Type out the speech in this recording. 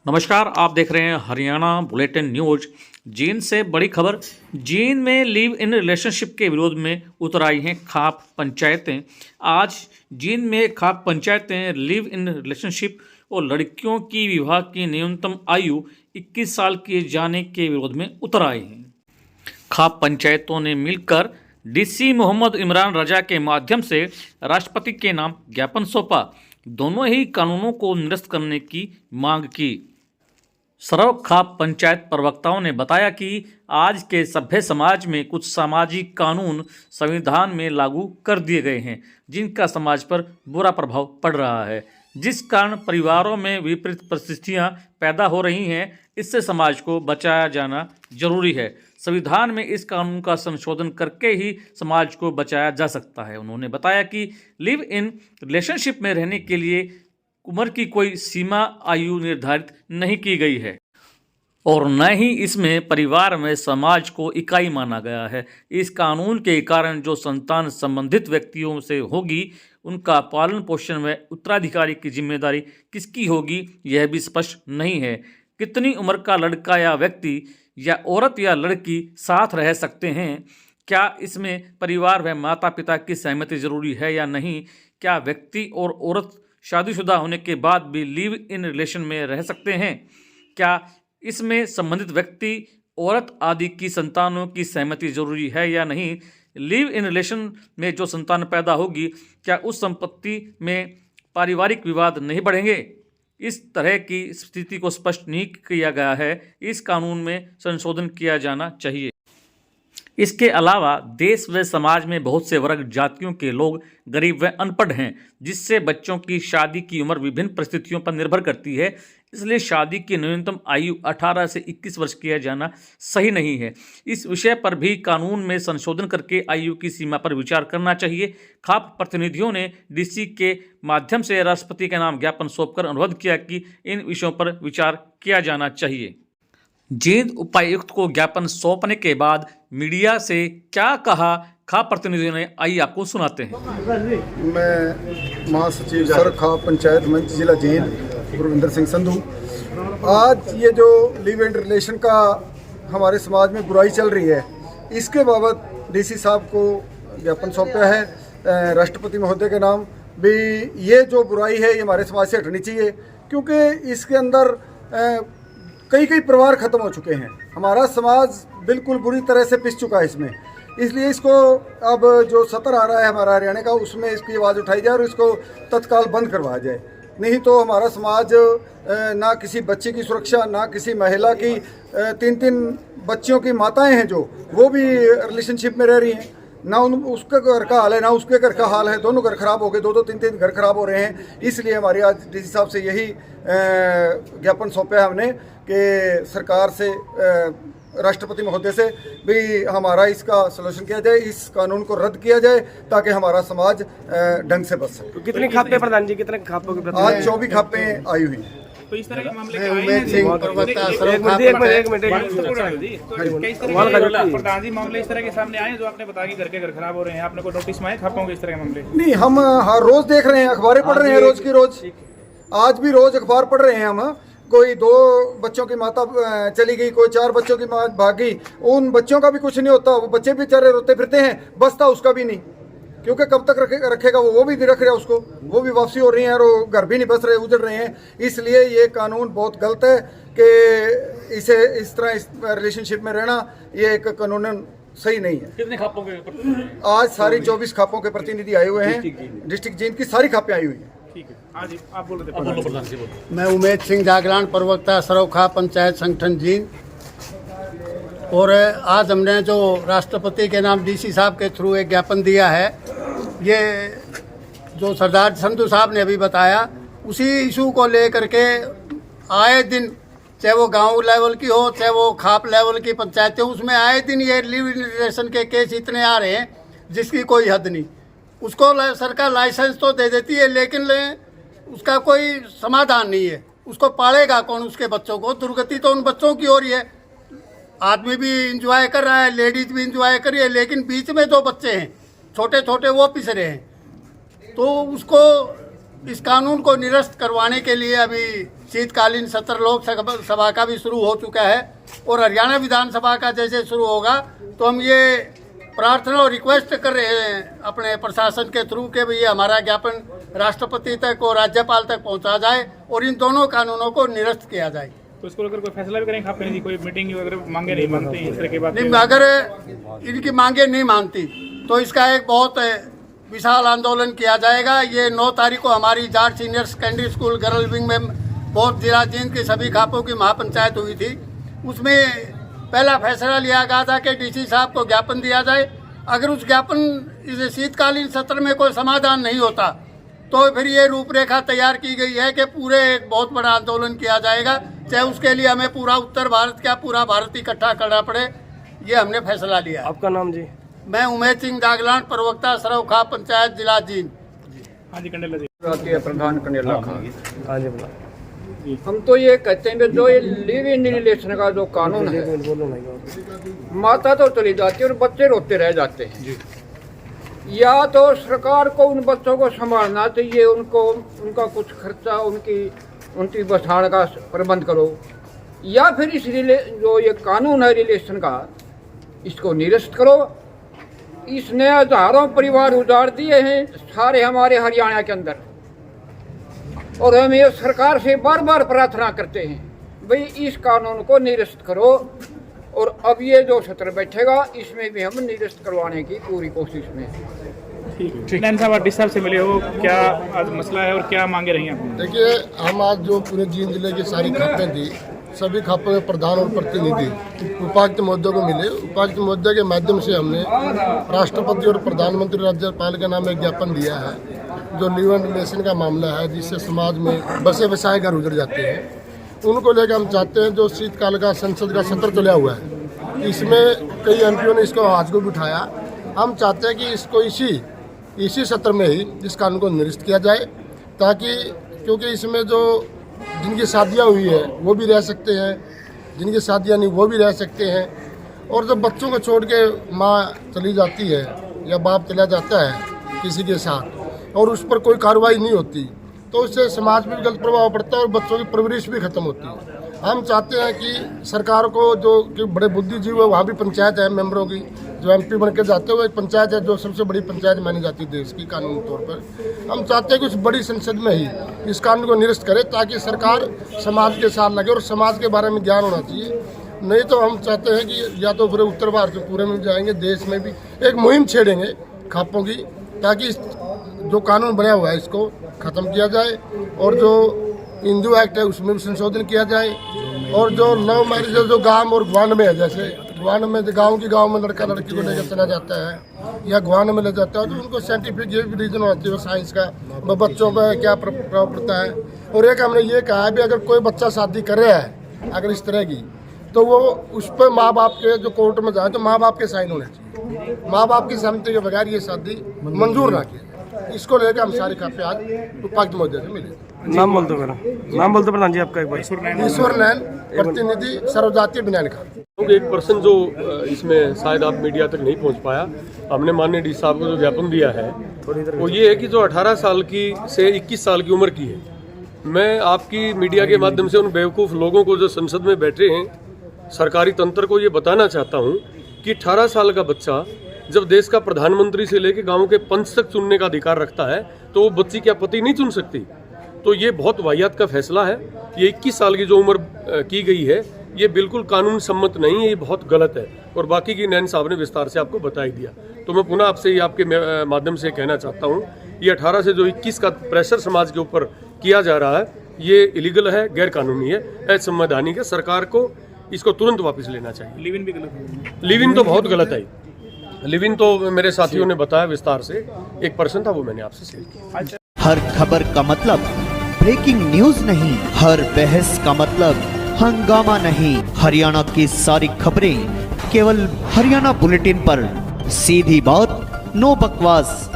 नमस्कार, आप देख रहे हैं हरियाणा बुलेटिन न्यूज। जींद से बड़ी खबर। जींद में लिव इन रिलेशनशिप के विरोध में उतर आई हैं खाप पंचायतें। आज जींद में खाप पंचायतें लिव इन रिलेशनशिप और लड़कियों की विवाह की न्यूनतम आयु 21 साल किए जाने के विरोध में उतर आई हैं। खाप पंचायतों ने मिलकर डीसी मोहम्मद इमरान रजा के माध्यम से राष्ट्रपति के नाम ज्ञापन सौंपा। दोनों ही कानूनों को निरस्त करने की मांग की। सर्व खाप पंचायत प्रवक्ताओं ने बताया कि आज के सभ्य समाज में कुछ सामाजिक कानून संविधान में लागू कर दिए गए हैं जिनका समाज पर बुरा प्रभाव पड़ रहा है, जिस कारण परिवारों में विपरीत परिस्थितियां पैदा हो रही हैं। इससे समाज को बचाया जाना जरूरी है। संविधान में इस कानून का संशोधन करके ही समाज को बचाया जा सकता है। उन्होंने बताया कि लिव इन रिलेशनशिप में रहने के लिए उम्र की कोई सीमा आयु निर्धारित नहीं की गई है और न ही इसमें परिवार में समाज को इकाई माना गया है। इस कानून के कारण जो संतान संबंधित व्यक्तियों से होगी, उनका पालन पोषण व उत्तराधिकारी की जिम्मेदारी किसकी होगी, यह भी स्पष्ट नहीं है। कितनी उम्र का लड़का या व्यक्ति या औरत या लड़की साथ रह सकते हैं? क्या इसमें परिवार व माता पिता की सहमति जरूरी है या नहीं? क्या व्यक्ति और औरत शादीशुदा होने के बाद भी लिव इन रिलेशन में रह सकते हैं? क्या इसमें संबंधित व्यक्ति, औरत आदि की संतानों की सहमति जरूरी है या नहीं? लिव इन रिलेशन में जो संतान पैदा होगी, क्या उस संपत्ति में पारिवारिक विवाद नहीं बढ़ेंगे? इस तरह की स्थिति को स्पष्ट नहीं किया गया है। इस कानून में संशोधन किया जाना चाहिए। इसके अलावा देश व समाज में बहुत से वर्ग जातियों के लोग गरीब व अनपढ़ हैं, जिससे बच्चों की शादी की उम्र विभिन्न परिस्थितियों पर निर्भर करती है। इसलिए शादी की न्यूनतम आयु 18 से 21 वर्ष किया जाना सही नहीं है। इस विषय पर भी कानून में संशोधन करके आयु की सीमा पर विचार करना चाहिए। खाप प्रतिनिधियों ने डीसी के माध्यम से राष्ट्रपति के नाम ज्ञापन सौंपकर अनुरोध किया कि इन विषयों पर विचार किया जाना चाहिए। जींद उपायुक्त को ज्ञापन सौंपने के बाद मीडिया से क्या कहा खाप प्रतिनिधियों ने, आइए आपको सुनाते हैं। मैं महासचिव सर्व खाप पंचायत मंच जिला जींद गुरविंदर सिंह संधू। आज ये जो लिव इन रिलेशन का हमारे समाज में बुराई चल रही है, इसके बाबत डीसी साहब को ज्ञापन सौंपा है राष्ट्रपति महोदय के नाम भी। ये जो बुराई है ये हमारे समाज से हटनी चाहिए, क्योंकि इसके अंदर कई परिवार ख़त्म हो चुके हैं। हमारा समाज बिल्कुल बुरी तरह से पिस चुका है इसमें। इसलिए इसको अब जो सत्र आ रहा है हमारा हरियाणा का, उसमें इसकी आवाज़ उठाई जाए और इसको तत्काल बंद करवाया जाए। नहीं तो हमारा समाज ना किसी बच्चे की सुरक्षा, ना किसी महिला की, 3 बच्चियों की माताएं हैं जो वो भी रिलेशनशिप में रह रही हैं, ना उसके घर का हाल है ना उसके घर का हाल है। दोनों घर खराब हो गए, 2-2 3-3 घर खराब हो रहे हैं। इसलिए हमारी आज डीसी साहब से यही ज्ञापन सौंपा है हमने कि सरकार से, राष्ट्रपति महोदय से भी हमारा इसका सलूशन किया जाए, इस कानून को रद्द किया जाए, ताकि हमारा समाज ढंग से बच सके। तो कितनी खापें प्रधान जी, कितने खापों की आज 24 खापें आई हुई हैं। तो इस तरह के मामले प्रधान जी मामले इस तरह के सामने आए जो आपने बताया कि घर के घर खराब हो रहे हैं, आपने कोई नोटिस में आए खापों के इस तरह के मामले? नहीं, हम हर रोज देख रहे हैं, अखबारें पढ़ रहे हैं रोज की रोज। आज भी रोज अखबार पढ़ रहे हैं हम। कोई 2 बच्चों की माता चली गई, कोई 4 बच्चों की माँ भाग गई। उन बच्चों का भी कुछ नहीं होता, वो बच्चे बेचारे रोते फिरते हैं, बसता उसका भी नहीं, क्योंकि कब तक रखेगा वो भी नहीं रख रहा उसको, वो भी वापसी हो रही है और घर भी नहीं बस रहे, उजड़ रहे हैं। इसलिए ये कानून बहुत गलत है कि इसे इस तरह इस रिलेशनशिप में रहना ये एक कानूनन सही नहीं है। कितने खापों के? आज सारी 24 खापों के प्रतिनिधि आए हुए हैं। डिस्ट्रिक्ट जींद की सारी खापें आई हुई हैं। ठीक है, आज आप बोल रहे थे। मैं उमेद सिंह जागरण, प्रवक्ता सर्व खाप पंचायत संगठन जींद। और आज हमने जो राष्ट्रपति के नाम डीसी साहब के थ्रू एक ज्ञापन दिया है, ये जो सरदार संधू साहब ने अभी बताया, उसी इशू को लेकर के आए दिन, चाहे वो गांव लेवल की हो चाहे वो खाप लेवल की पंचायतें, उसमें आए दिन ये लिव इन रिलेशन के केस इतने आ रहे हैं जिसकी कोई हद नहीं। उसको सरकार लाइसेंस तो दे देती है, लेकिन उसका कोई समाधान नहीं है। उसको पालेगा कौन उसके बच्चों को? दुर्गति तो उन बच्चों की हो रही है। आदमी भी इंजॉय कर रहा है, लेडीज भी इंजॉय कर रही है, लेकिन बीच में 2 बच्चे हैं छोटे छोटे, वो पिस रहे हैं। तो उसको इस कानून को निरस्त करवाने के लिए अभी शीतकालीन सत्र लोकसभा का भी शुरू हो चुका है और हरियाणा विधानसभा का जैसे शुरू होगा तो हम ये प्रार्थना और रिक्वेस्ट कर रहे हैं अपने प्रशासन के थ्रू के भई हमारा ज्ञापन राष्ट्रपति तक और राज्यपाल तक पहुंचा जाए और इन दोनों कानूनों को निरस्त किया जाए। तो इसको अगर कोई फैसला भी करेंगे खाप नहीं, कोई मीटिंग वगैरह मांगे नहीं मानते हैं इस तरह की बात नहीं, अगर इनकी मांगे नहीं मानती तो इसका एक बहुत विशाल आंदोलन किया जाएगा। ये 9 तारीख को हमारी Jat senior secondary school girl wing में बहुत जिला जींद की सभी खापों की महापंचायत हुई थी। उसमें पहला फैसला लिया गया था कि डीसी साहब को ज्ञापन दिया जाए। अगर उस ज्ञापन इस शीतकालीन सत्र में कोई समाधान नहीं होता तो फिर ये रूपरेखा तैयार की गई है कि पूरे एक बहुत बड़ा आंदोलन किया जाएगा, चाहे उसके लिए हमें पूरा उत्तर भारत क्या पूरा भारत इकट्ठा करना पड़े। ये हमने फैसला लिया। आपका नाम जी? मैं उमेश सिंह जागलान, प्रवक्ता सरौखा पंचायत जिला जींद। हाँ जी, कंडेला जी। प्रधान कंडेला खान। हाँ जी बोला। हम तो ये कहते हैं कि जो ये लिव इन रिलेशन का जो कानून है, माता तो चली जाती है और बच्चे रोते रह जाते हैं। या तो सरकार को उन बच्चों को संभालना चाहिए, उनको उनका कुछ खर्चा उनकी बसाने का प्रबंध करो, या फिर इस जो ये कानून है रिलेशन का, इसको निरस्त करो। इसने हजारों परिवार उजाड़ दिए हैं सारे हमारे हरियाणा के अंदर, और हम ये सरकार से बार बार प्रार्थना करते हैं भाई इस कानून को निरस्त करो। और अब ये जो सत्र बैठेगा इसमें भी हम निरस्त करवाने की पूरी कोशिश में हैं। नैन साहब, आप साहब से मिले हो, क्या आज मसला है और क्या मांगे रही हैं? देखिए, हम आज जो पूरे जींद जिले की सारी खापें थी, सभी खापों के प्रधान और प्रतिनिधि उपायुक्त महोदय को मिले। उपायुक्त महोदय के माध्यम से हमने राष्ट्रपति और प्रधानमंत्री राज्यपाल के नाम एक ज्ञापन दिया है जो लिव इन रिलेशन का मामला है, जिससे समाज में बसे बसाए घर उजड़ जाते हैं। उनको लेकर हम चाहते हैं जो शीतकाल का संसद का सत्र चला हुआ है, इसमें कई एमपीओ ने इसको आज को भी उठाया। हम चाहते हैं कि इसको इसी सत्र में ही इस कानून को निरस्त किया जाए, ताकि क्योंकि इसमें जो जिनकी शादियाँ हुई है वो भी रह सकते हैं, जिनकी शादियाँ नहीं वो भी रह सकते हैं। और जब बच्चों को छोड़ के माँ चली जाती है या बाप चला जाता है किसी के साथ और उस पर कोई कार्रवाई नहीं होती तो उससे समाज में भी गलत प्रभाव पड़ता है और बच्चों की परवरिश भी खत्म होती है। हम चाहते हैं कि सरकार को जो कि बड़े बुद्धिजीवी है, वहाँ भी पंचायत है मेंबरों की, जो एमपी बन के जाते हुए एक पंचायत है जो सबसे बड़ी पंचायत मानी जाती है देश की कानूनी तौर पर। हम चाहते हैं कि उस बड़ी संसद में ही इस कानून को निरस्त करे ताकि सरकार समाज के साथ लगे और समाज के बारे में ज्ञान होना चाहिए। नहीं तो हम चाहते हैं कि या तो पूरे उत्तर भारत में पूरे में जाएंगे, देश में भी एक मुहिम छेड़ेंगे खापों की, ताकि जो कानून बना हुआ है इसको ख़त्म किया जाए और जो हिंदू एक्ट है उसमें भी संशोधन किया जाए। और जो लव मैरिज जो गांव और ग्वांड में है, जैसे ग्वांड में गांव में लड़का लड़की को लेकर चला जाता है या ग्वांड में ले जाता है, तो उनको साइंटिफिक ये भी रीजन होती है साइंस का, वो बच्चों पर क्या प्रभाव पड़ता है। और एक हमने ये कहा है भी अगर कोई बच्चा शादी कर रहा है अगर इस तरह की, तो वो उस पर माँ बाप के जो कोर्ट में जाए तो माँ बाप के साइन होने चाहिए। माँ बाप की सहमति के बगैर ये शादी मंजूर ना की। इसको लेकर हम सारे खापे आज उपायुक्त महोदय से मिले। नाम बोलते प्रधान जी आपका एक बार? ईश्वर नैन, प्रतिनिधि सर्वजातीय बनियान खान। एक पर्सन जो इसमें शायद आप मीडिया तक नहीं पहुंच पाया, हमने माननीय डी साहब को जो ज्ञापन दिया है वो ये है कि जो 18 साल की से 21 साल की उम्र की है। मैं आपकी मीडिया के माध्यम से उन बेवकूफ़ लोगों को जो संसद में बैठे हैं, सरकारी तंत्र को ये बताना चाहता हूँ कि 18 साल का बच्चा जब देश का प्रधानमंत्री से लेकर गांव के पंच तक चुनने का अधिकार रखता है तो वो बच्ची क्या पति नहीं चुन सकती? तो ये बहुत वाहियात का फैसला है। ये 21 साल की जो उम्र की गई है ये बिल्कुल कानून सम्मत नहीं है, ये बहुत गलत है। और बाकी की नैन साहब ने विस्तार से आपको बता ही दिया। तो मैं पुनः आपसे ये आपके माध्यम से कहना चाहता हूँ, ये 18 से जो 21 का प्रेशर समाज के ऊपर किया जा रहा है ये इलीगल है, गैर कानूनी है, असंवैधानिक है। सरकार को इसको तुरंत वापस लेना चाहिए। लिव इन भी गलत है। लिव इन तो बहुत गलत है। लिव इन तो मेरे साथियों ने बताया विस्तार से, एक पर्सन था वो मैंने आपसे शेयर किया। हर खबर का मतलब ब्रेकिंग न्यूज नहीं, हर बहस का मतलब हंगामा नहीं। हरियाणा की सारी खबरें केवल हरियाणा बुलेटिन पर, सीधी बात, नो बकवास।